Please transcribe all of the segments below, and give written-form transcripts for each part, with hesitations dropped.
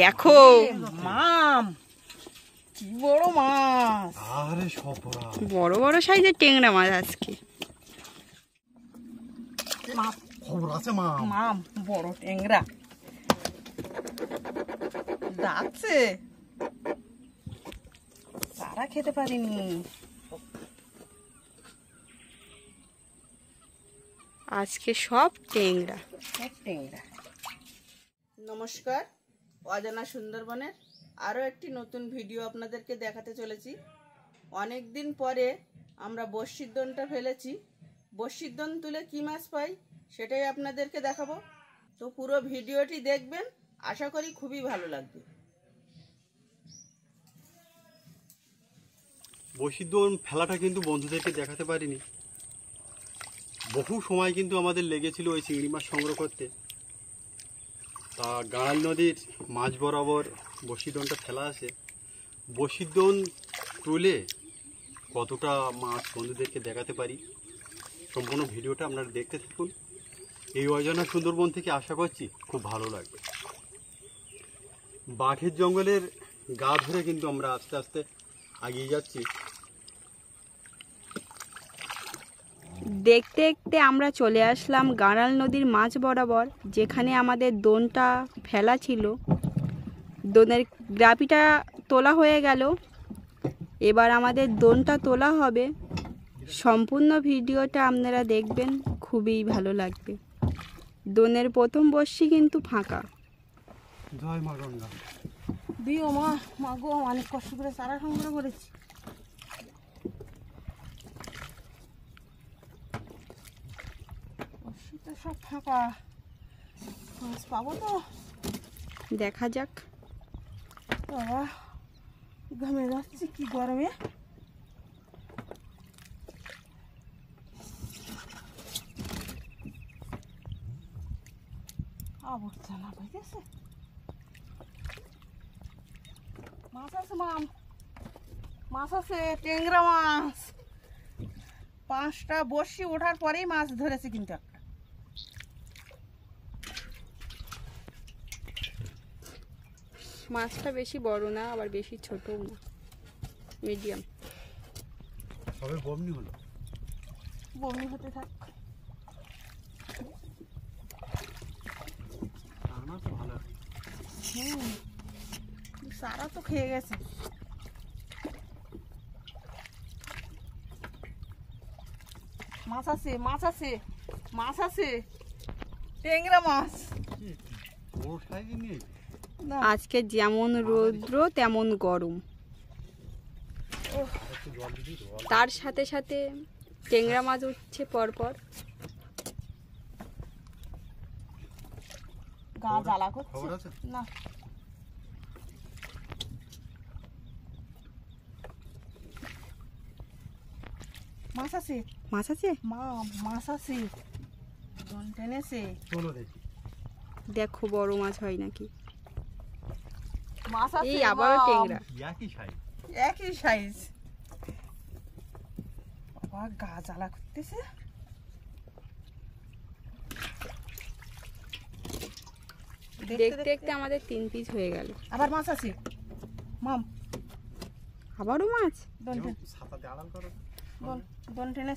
দেখো মাম কি বড় মাছ, আরে সবরা বড় বড় সাইজের টেংরা মাছ আজকে। খবর আছে মাম, মাম বড় টেংরা যাচ্ছে, তারা খেতে পারিনি। আজকে সব টেংরা। নমস্কার, অজানা সুন্দরবনের আরও একটি নতুন ভিডিও আপনাদেরকে দেখাতে চলেছি। অনেক দিন পরে আমরা বড়শির দোনটা ফেলেছি। বড়শির দোন তুলে কী মাছ পাই সেটাই আপনাদেরকে দেখাবো। তো পুরো ভিডিওটি দেখবেন, আশা করি খুবই ভালো লাগবে। বড়শির দোন ফেলাটা কিন্তু বন্ধুদেরকে দেখাতে পারিনি। বহু সময় কিন্তু আমাদের লেগেছিল ওই চিংড়ি মাছ সংগ্রহ করতে। তা গাঁড়াল নদীর মাঝ বরাবর বড়শির দোনটা ফেলা আছে। বড়শির দোন তুলে কতটা মাছ বন্ধুদেরকে দেখাতে পারি, সম্পূর্ণ ভিডিওটা আপনারা দেখতে থাকুন। এই অজানা সুন্দরবন থেকে আশা করছি খুব ভালো লাগবে। বাঘের জঙ্গলের গা ধরে কিন্তু আমরা আস্তে আস্তে এগিয়ে যাচ্ছি। দেখতে দেখতে আমরা চলে আসলাম গাঁড়াল নদীর মাঝ বরাবর, যেখানে আমাদের দোনটা ফেলা ছিল। দোনের গ্রাপিটা তোলা হয়ে গেল, এবার আমাদের দোনটা তোলা হবে। সম্পূর্ণ ভিডিওটা আপনারা দেখবেন, খুবই ভালো লাগবে। দোনের প্রথম বর্ষি কিন্তু ফাঁকা। জয় মা গঙ্গা। দিও মা, মা গো, অনেক কষ্ট করে চারা সংগ্রহ করেছি। বর্ষিটা সব ফাঁকা, মাছ পাবো তো? দেখা যাক। বাবা ঘামে যাচ্ছি, কি গরমে। অবস্থা না পাইতেছে। মাছ আছে মাম, মাছ আছে, টেংরা মাছ। 5টা বড়শি ওঠার পরেই মাছ ধরেছে কিন্তু একটা। মাছটা বেশি বড় না, আবার বেশি ছোটও না, মিডিয়াম। সবে বমনি হলো, বমি হতে থাক। ভালো। সারা তো খেয়ে গেছে। মাছ আছে, মাছ আছে, মাছ আছে, টেংরা মাছ। আজকে যেমন রৌদ্র তেমন গরম, তার সাথে সাথে টেংরা মাছ উঠছে পরপর। গা জ্বালা করছে না। মাছ আছে, মাছ আছে, মা মাছ আছে, দোন টেনেছে। দেখো বড় মাছ হয় নাকি। মাছ আছে, এই আবারও টেংরা, একই সাইজ। বাবা গা জ্বালা করতেছে। দেখতে দেখতে আমাদের 3 পিস হয়ে গেল। আবার মাছ আছে মাম, আবারও মাছ। দোন টেনে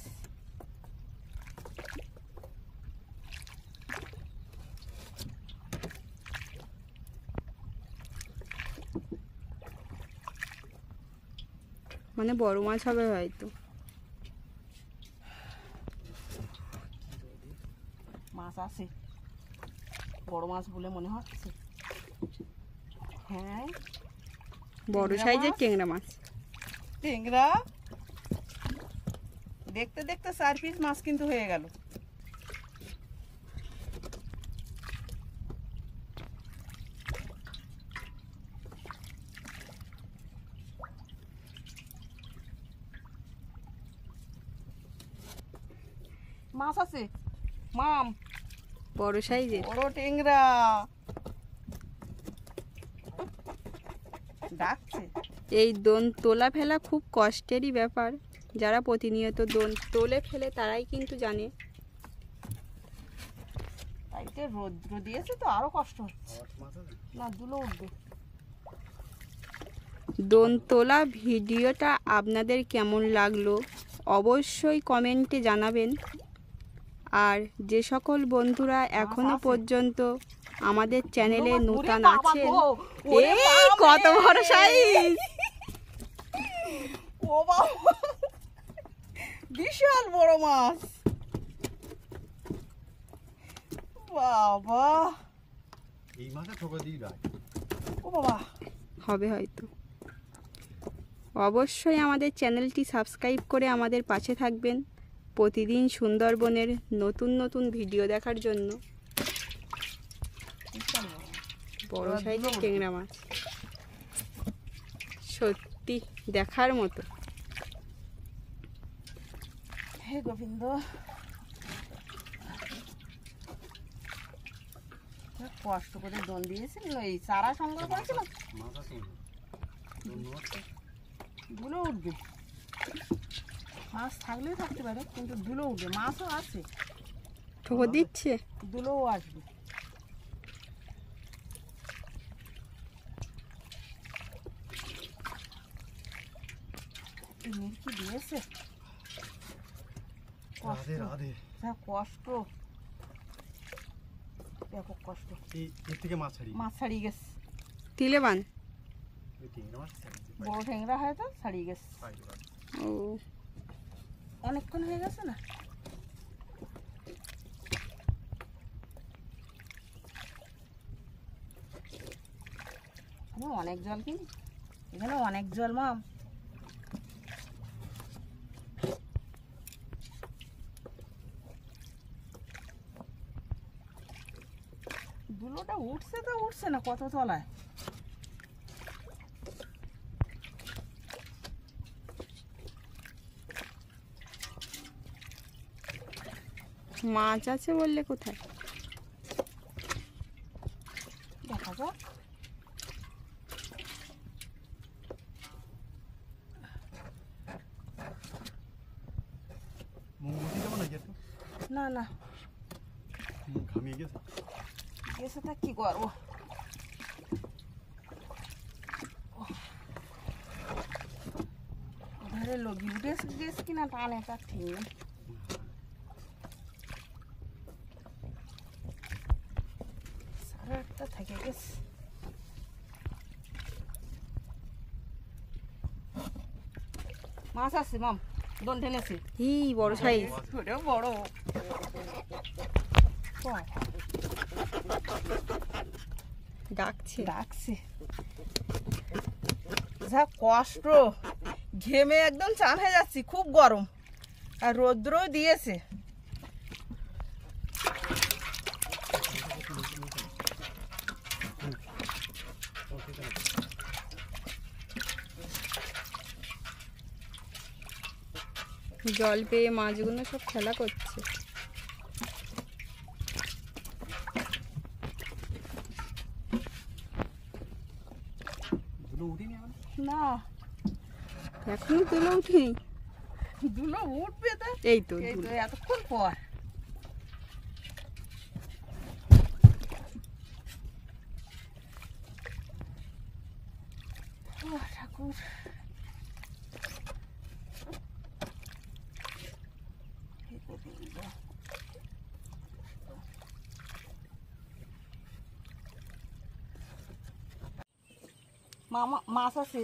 মানে বড় মাছ হবে হয়তো। মাছ আছে, বড় মাছ বলে মনে হচ্ছে। হ্যাঁ, বড় সাইজের টেংরা মাছ। টেংরা দেখতে দেখতে 4 পিস মাছ কিন্তু হয়ে গেল। মাছ আছে মাম, বড় সাইজের, বড় টেংরা ডাকছে। এই দোন তোলা ফেলা খুব কষ্টেরই ব্যাপার। যারা প্রতিনিয়ত দোন তোলে ফেলে তারাই কিন্তু জানে। তাই আজকে রৌদ্র দিয়েছে তো আরো কষ্ট হচ্ছে। না দুলো উঠবে। দোন তোলা ভিডিওটা আপনাদের কেমন লাগলো অবশ্যই কমেন্টে জানাবেন। আর যে সকল বন্ধুরা এখনো পর্যন্ত আমাদের চ্যানেলে নতুন আছেন, এই কত বড় সাইজ! ও বাবা, বিশাল বড় মাছ বাবা। এই মাছে ঠোকা দিয়ে রাখ। ও বাবা, হবে হয়তো। অবশ্যই আমাদের চ্যানেলটি সাবস্ক্রাইব করে আমাদের পাশে থাকবেন প্রতিদিন সুন্দরবনের নতুন নতুন ভিডিও দেখার জন্য। বড় সাইজের ট্যাংরা মাছ, সত্যি দেখার মতো। হে গোবিন্দ, কষ্ট করে দোন দিয়েছিল, এই চারা সংগ্রহ করেছিল। ধুলো উঠবে, মাছ থাকলেও থাকতে পারে কিন্তু ধুলো উঠবে। মাছও আছে, ঠোকর দিচ্ছে, ধুলোও আসবে। মির্কি দিয়েছে, কষ্ট, যা কষ্ট, ব্যাপক কষ্ট। এর থেকে মাছ ছাড়িয়ে মাছ ছাড়িয়ে গেছে, তিলেবান বড় ট্যাংরা হয়তো ছাড়িয়ে গেছে। ও অনেকক্ষণ হয়ে গেছে না? অনেক জল কিনি এখানে, অনেক জল মাম। দুলোটা উঠছে তো উঠছে না কত তলায়। মাছ আছে বললে কোথায়? দেখা যাক। না না, ঘামিয়ে গেছে, গেছে তা কি করবো। ওধারে লগি উঠেছে গেছে কিনা টানে তা ঠিক নেই। সাড়ে আটটা থেকে গেছে। মাছ আছে মাম, দোন টেনেছে। এই বড় সাইজ, বড় ডাকছে। ডাকছে, যা কষ্ট, ঘেমে একদম চান হয়ে যাচ্ছি, খুব গরম আর রৌদ্রও দিয়েছে। জল পেয়ে মাছগুলো সব খেলা করছে। না এখনো তুলে উঠিনি, দুলো উঠবে তো, এই তো এই তো দুলো। এতক্ষণ পর। ও ঠাকুর, মামা মাছ আছে।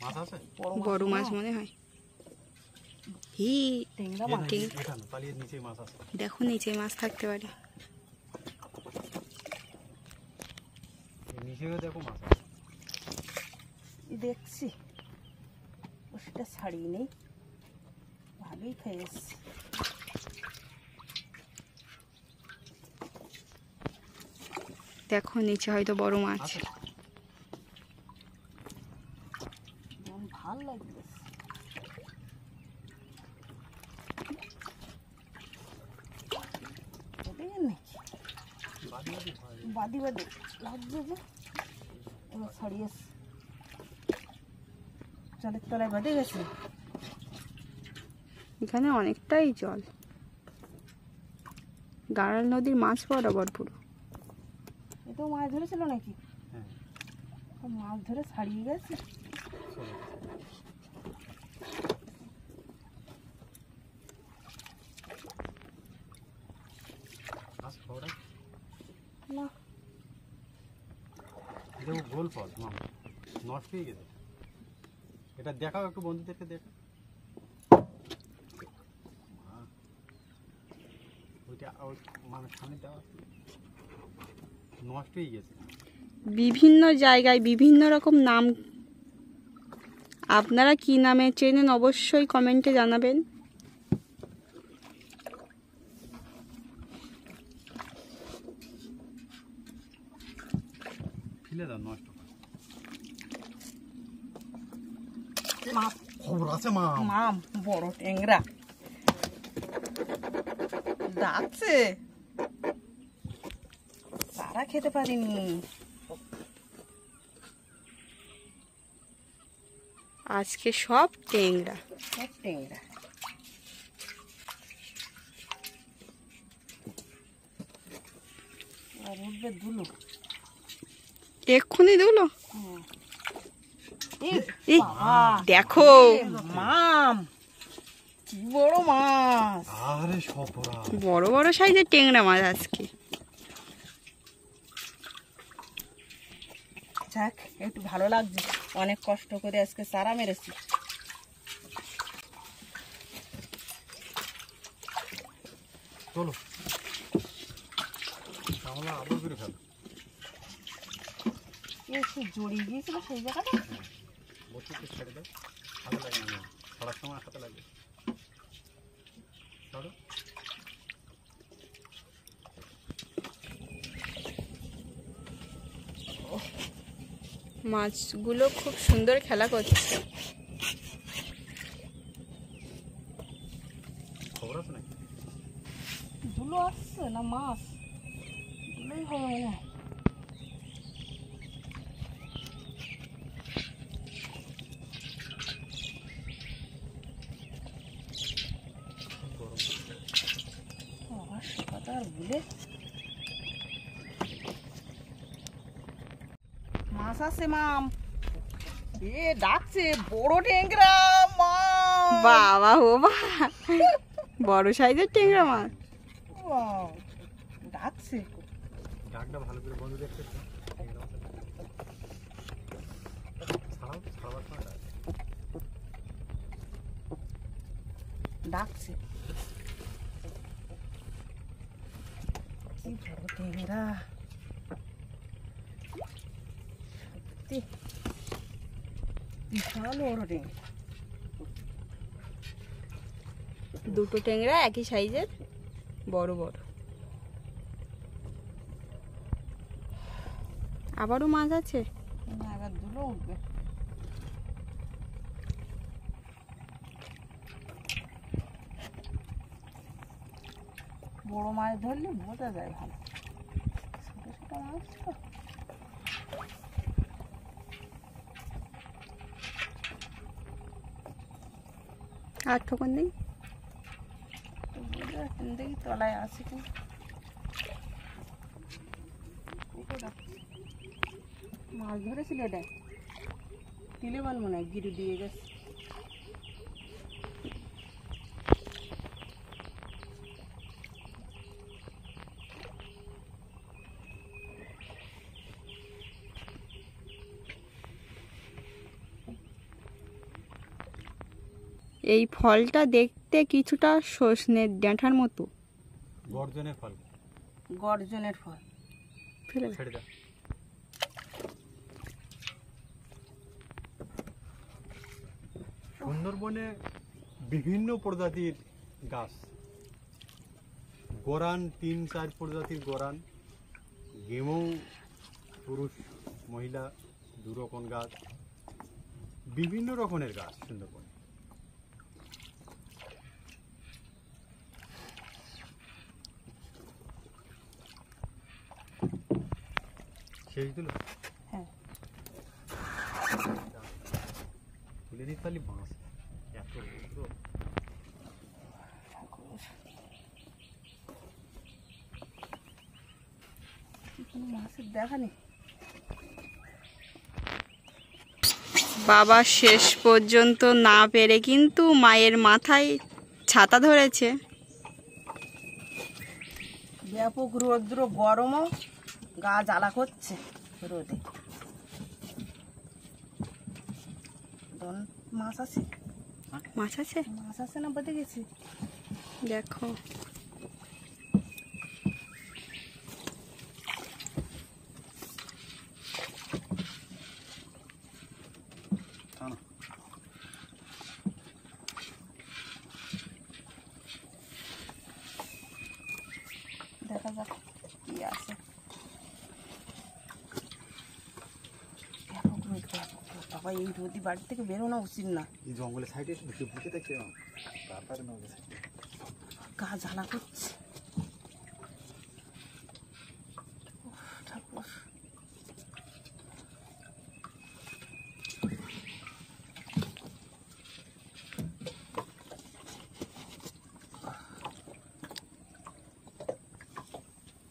মাছ আছে, বড় মাছ মনে হয়। হি ট্যাংরা মাছ। এখানে পালিয়ে নিচে মাছ আছে। দেখো নিচে মাছ থাকতে পারে। নিচেও দেখো মাছ আছে। দেখছি ওটা ছাড়িয়ে নেই, ভালোই খেয়ে এসছি। দেখো নিচে হয়তো বড় মাছ। ভাল লাগবে। বাদি বাদি লাগবে যে, এবার ছাড়িয়েছি। জলের তলায় বেঁধে গেছে। এখানে অনেকটাই জল, গাড়াল নদীর মাছ বরাবর পুরো। এতেও মাছ ধরেছিল নাকি? হ্যাঁ, সব মাছ ধরে ছাড়িয়ে গেছে। চলো। মাছ খাওয়াটা না, দেখো গোল ফল মাম নষ্ট হয়ে গেছে। এটা দেখাও একটু বন্ধুদেরকে, দেখা ওইটা মানে সামনে দেওয়া নষ্ট হয়ে গেছে। বিভিন্ন জায়গায় বিভিন্ন রকম নাম, আপনারা কি নামে চেনেন অবশ্যই কমেন্টে জানাবেন। ফেলে দাও, নষ্ট মাছ খবর আছে মা। মাম বড় ট্যাংরা যাচ্ছে, তারা খেতে পারিনি। আজকে সব টেংরা। সব ট্যাংরা। আর উঠবে ধুলো। এক্ষুনি দুলো। এ ই, বাবা, দেখো এ মাম কি বড় মাছ। আরে সপরা বড় বড় সাইজের টেংরা মাছ আজকে। যাক, একটু ভালো লাগছে, অনেক কষ্ট করে আজকে চারা মেরেছি। চলো আমরা আবার করে ফেলো। একটু জড়িয়ে গিয়েছিল সেই জায়গাটা। বসে একটু ছেড়ে দাও, হাতে লাগে না, ছড়ার সময় হাতে লাগে। ছাড়ো। মাছগুলো খুব সুন্দর খেলা করছে। খবর আছে নাকি? ধুলো আসছে না মাছ? ধুলোই হবে মনে হয়। গরম বাবা, কথা আর ভুলে মাছ আছে মাম। এ ডাকছে বড় ট্যাংরা মাম। বাবা ও বা, বড় সাইজের টেংরা মাছ। ওয়াও, ডাকছে। ডাকটা ভালো করে বন্ধ দেখতে ছাড়াও, ছাড়াবার সময় ডাক। ডাকছে কি বড় ট্যাংরা, সত্যি বিশাল বড় ট্যাংরা। দুটো টেংরা একই সাইজের, বড় বড়। আবারও মাছ আছে। না, এবার ধুলো উঠবে। বড় মাছ ধরলে বোঝা যায় ভালো, ছোট ছোট মাছ তো। আর ঠোকন নেই। তো বোঝা যাচ্ছে না, দেখি তলায় আছে কি। মাছ ধরেছিল এটা, তিলেবান মনে হয় গিরি দিয়ে গেছে। এই ফলটা দেখতে কিছুটা সজনের ডাঁটার মতো। গর্জনের ফল, গর্জনের ফল। ফেলে দাও। ছেড়ে দাও। সুন্দরবনে বিভিন্ন প্রজাতির গাছ, গোরান 3-4 প্রজাতির গোরান, গেমৌ পুরুষ মহিলা 2 রকম গাছ, বিভিন্ন রকমের গাছ সুন্দরবনে। শেষ দিল, হ্যাঁ, তুলে দিতে খালি মাছ, এত রৌদ্র। কোনো মাছের দেখা নেই। বাবা শেষ পর্যন্ত না পেরে কিন্তু মায়ের মাথায় ছাতা ধরেছে। ব্যাপক রৌদ্র, গরমও, গা জ্বালা করছে রোদে। মাছ আছে, মাছ আছে, মাছ আছে না বেঁধে গেছে। দেখো দেখা যাক কি আছে। ব্যাপক রোদ, ব্যাপক রোদ। বাবা এই রোদি বাড়ি থেকে বেরোনো উচিত না। এই জঙ্গলের সাইডে এসে বসে বসে দেখতে তারপরে নদী সাইডে গা জ্বালা করছে। উফ, ঠাকুর।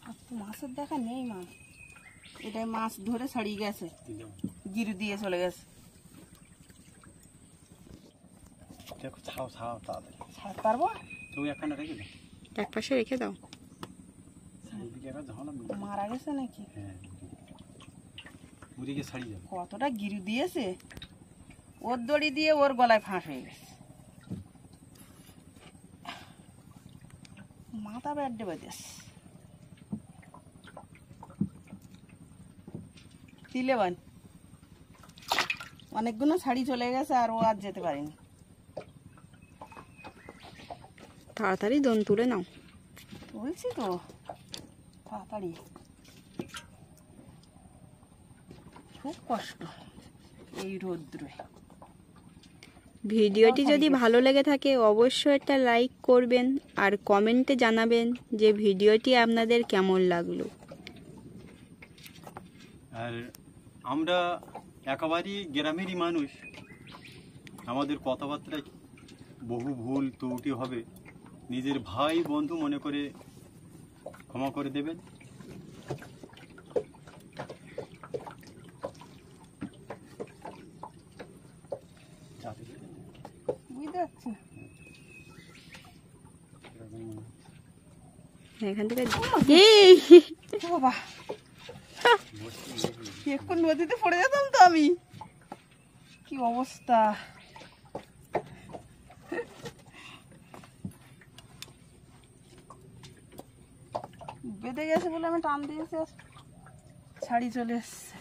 আর তো মাছের দেখা নেই মা, এটাই মাছ ধরে ছাড়িয়ে গেছে, গিরু দিয়ে চলে গেছে। দেখো ছাও ছাও তাড়াতাড়ি ছাড়তে পারবো? তুমি একখানা রেখে দাও, এক পাশে রেখে দাও। ওইদিকে একটা ঝামেলা নেই। মারা গেছে নাকি? হ্যাঁ, ওদিকে ছাড়িয়ে যাবে। কতটা গিরু দিয়েছে, ওর দড়ি দিয়ে ওর গলায় ফাঁস হয়ে গেছে। মাথা ব্যাড্ডে বেঁধেছে। তিলে বান অনেকগুলো শাড়ি চলে গেছে, আর ও আর যেতে পারেনি। তাড়াতাড়ি দোন তুলে নাও। বলছি তো তাড়াতাড়ি, খুব কষ্ট এই রৌদ্রে। ভিডিওটি যদি ভালো লেগে থাকে অবশ্যই একটা লাইক করবেন আর কমেন্টে জানাবেন যে ভিডিওটি আপনাদের কেমন লাগলো। আর আমরা একেবারেই গ্রামেরই মানুষ, আমাদের কথাবার্তায় বহু ভুল ত্রুটি হবে, নিজের ভাই বন্ধু মনে করে ক্ষমা করে দেবেন। বুঝতে পারছি না। এখান থেকে ও বাবা, এখন নদীতে পড়ে যেতাম তো আমি। কি অবস্থা! বেঁধে গেছে বলে আমি টান দিয়েছি, আর ছাড়ি চলে এসছে।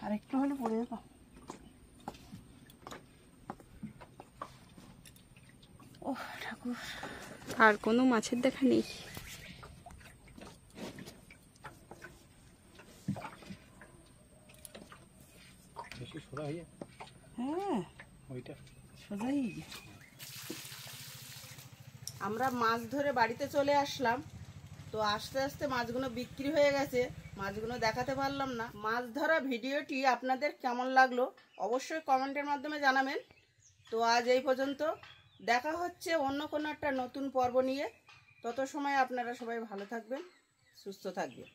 আর একটু হলে পড়ে যেতাম। ও ঠাকুর, আর কোনো মাছের দেখা নেই। হ্যাঁ সোজাই। আমরা মাছ ধরে বাড়িতে চলে আসলাম, তো আস্তে আস্তে মাছগুলো বিক্রি হয়ে গেছে, মাছগুলো দেখাতে পারলাম না। মাছ ধরা ভিডিওটি আপনাদের কেমন লাগলো অবশ্যই কমেন্টের মাধ্যমে জানাবেন। তো আজ এই পর্যন্ত, দেখা হচ্ছে অন্য কোনো একটা নতুন পর্ব নিয়ে। তত সময় আপনারা সবাই ভালো থাকবেন, সুস্থ থাকবেন।